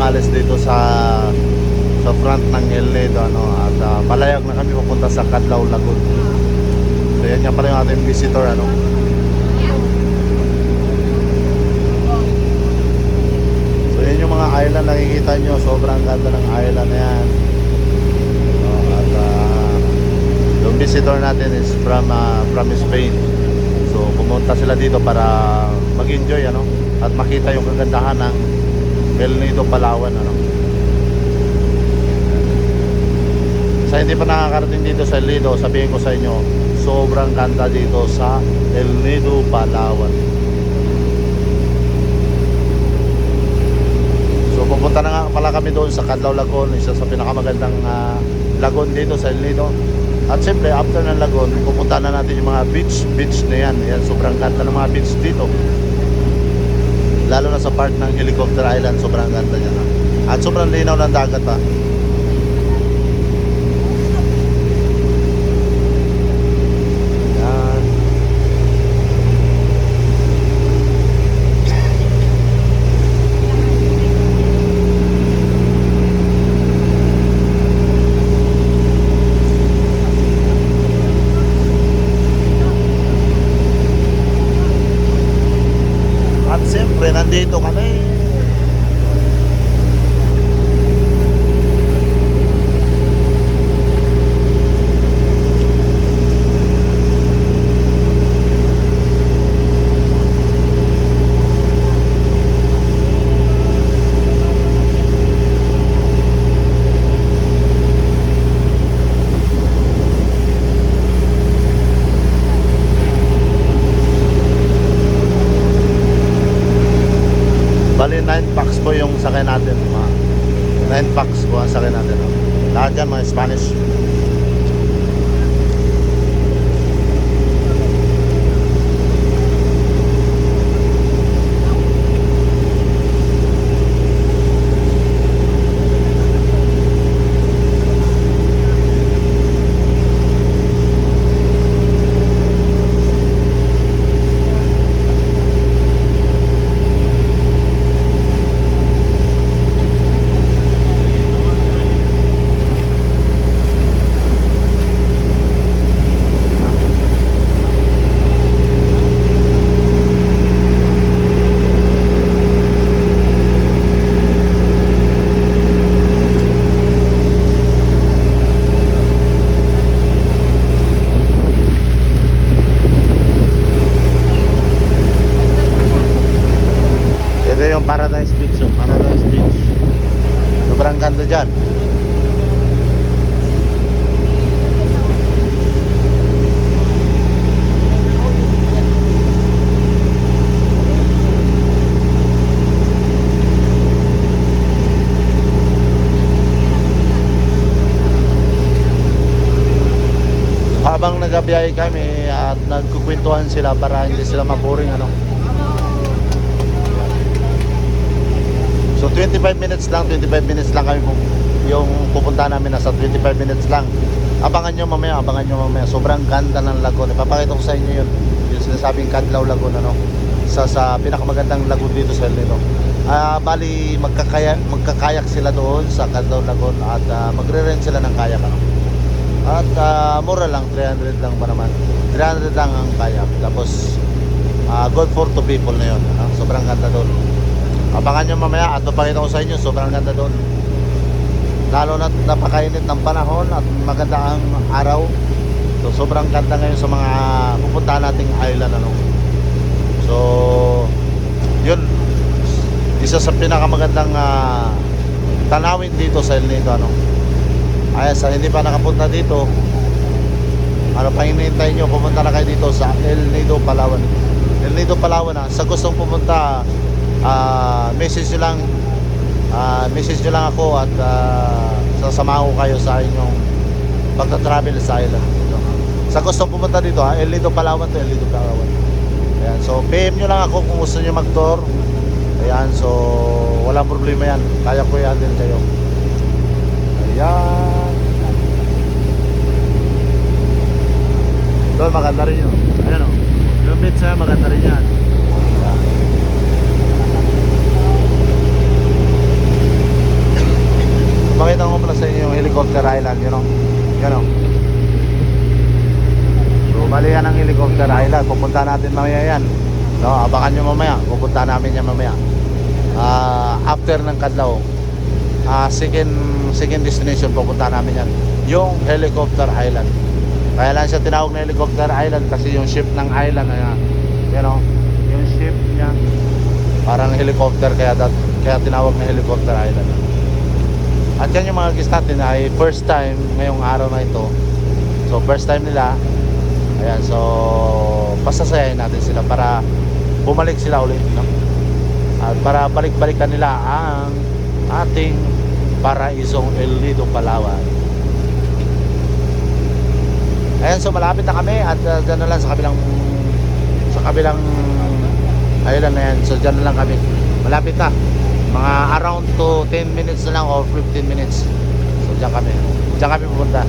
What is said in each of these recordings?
alis dito sa front ng El Nido, ano, at palayag na kami papunta sa Cadlaw Lagoon. So yan nga pala yung ating visitor, ano. So yan yung mga island nakikita nyo, sobrang ganda ng island na yan. At yung visitor natin is from Spain. So pumunta sila dito para mag-enjoy, ano, at makita yung kagandahan ng El Nido, Palawan, ano. Sa hindi pa nakakarating dito sa El Nido, sabihin ko sa inyo, sobrang ganda dito sa El Nido, Palawan. So pupunta na nga pala kami doon sa Cadlaw Lagoon, isa sa pinakamagandang lagoon dito sa El Nido. At siyempre, after ng lagoon, pupunta na natin yung mga beach na yan. Yan, sobrang ganda ng mga beach dito. Lalo na sa part ng Helicopter Island, sobrang ganda niya. At sobrang linaw ng dagat, ha. Yan. At siyempre, nandito kami. Bali 9 packs po yung sakay natin, mga 9 packs po ang sakay natin, no? Lahat yan mga Spanish. Yung Paradise Beach, so Paradise Beach, sobrang ganda dyan. Habang nagabiyahe kami at nagkukwentuhan sila para hindi sila maboring, ano. So 25 minutes lang kami yung pupunta namin, nasa 25 minutes lang. Abangan nyo mamaya. Sobrang ganda ng lagoon. Ipapakita ko sa inyo yun. Yung sinasabing Cadlaw Lagoon, ano, sa pinakamagandang lagoon dito sa El Nido. Bali magkakayak sila doon sa Cadlaw Lagoon at magre-rent sila ng kayak, ano. At mura lang, 300 lang ba naman. 300 lang ang kayak. Tapos good for 2 people na yun, ano? Sobrang ganda doon. Abangan nyo mamaya at papakita ko sa inyo, sobrang ganda doon. Lalo na napakainit ng panahon at maganda ang araw. So sobrang ganda ngayon sa mga pupuntahan nating island, ano. So yun, isa sa pinakamagandang tanawin dito sa El Nido, ano. Ay, sa hindi pa nakapunta dito, ano pa hinihintay nyo, pumunta na kayo dito sa El Nido, Palawan. El Nido, Palawan, ha. Sa gustong pumunta, message nyo lang ako at sasamahan ko kayo sa inyong pagta-travel sa island dito. Sa gustong pumunta dito, El Nido, Palawan to El Nido, Palawan. Ayan, so PM nyo lang ako kung gusto nyo mag-tour. Ayan, so walang problema yan, kaya ko yan din kayo. Ayan, doon maganda rin yun. Ayan, o, yung beach na maganda rin yan. Helicopter Island, you know. You know. So bali yan ang Helicopter Island. Pupunta natin mamaya yan. No, abangan nyo mamaya. Pupunta namin yan mamaya. After ng Kadlaw. Second destination pupunta namin yan. Yung Helicopter Island. Kaya lang siya tinawag na Helicopter Island kasi yung ship ng island na you know, yung ship niya parang helicopter kaya tinawag na Helicopter Island. At yan yung mga guest natin ay first time ngayong araw na ito. So first time nila. Ayan, so pasasayahin natin sila para bumalik sila ulit, no? At para balik-balikan nila ang ating paraisong El Nido, Palawan. Ayan, so malapit na kami at dyan na lang sa kabilang island na yan. So dyan na lang kami. Malapit na. Mga around to 10 minutes na lang or 15 minutes. So dyan kami pupunta.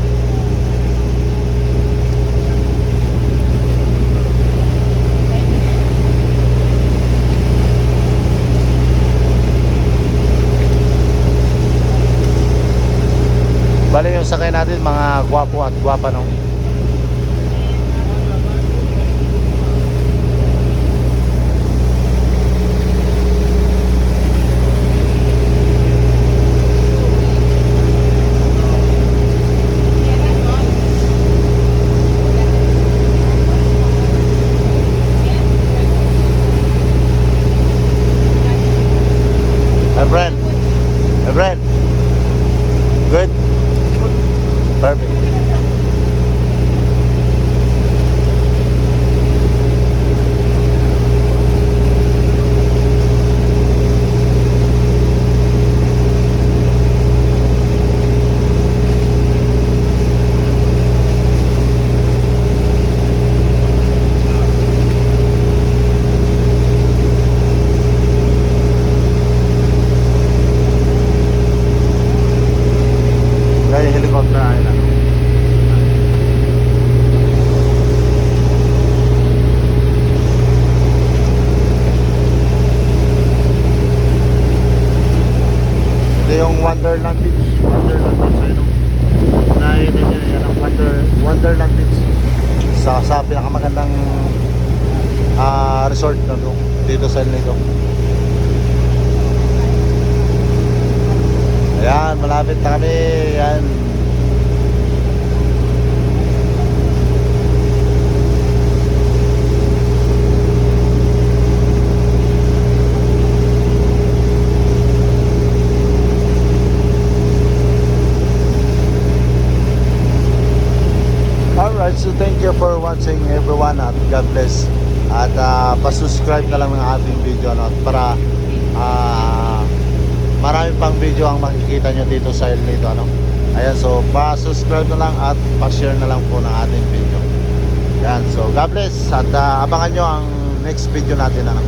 Bali yung sakay natin mga gwapo at gwapa, no? My friend. Good? Perfect. Helicopter Island. Ito yung Wonderland Beach. Wonderland Beach, ayun. Nakikita nyo yan ang Wonderland Beach. Sa pinakamagandang resort na dito sa El Nido. Ayan, malapit na kami. Ayan. Alright, so thank you for watching everyone at God bless. At pa-subscribe na lang ng ating video, no? Para marami pang video ang makikita nyo dito sa El Nido, ano? Ayan, so pa-subscribe na lang at pa-share na lang po ng ating video. Ayan, so God bless. At abangan nyo ang next video natin, ano?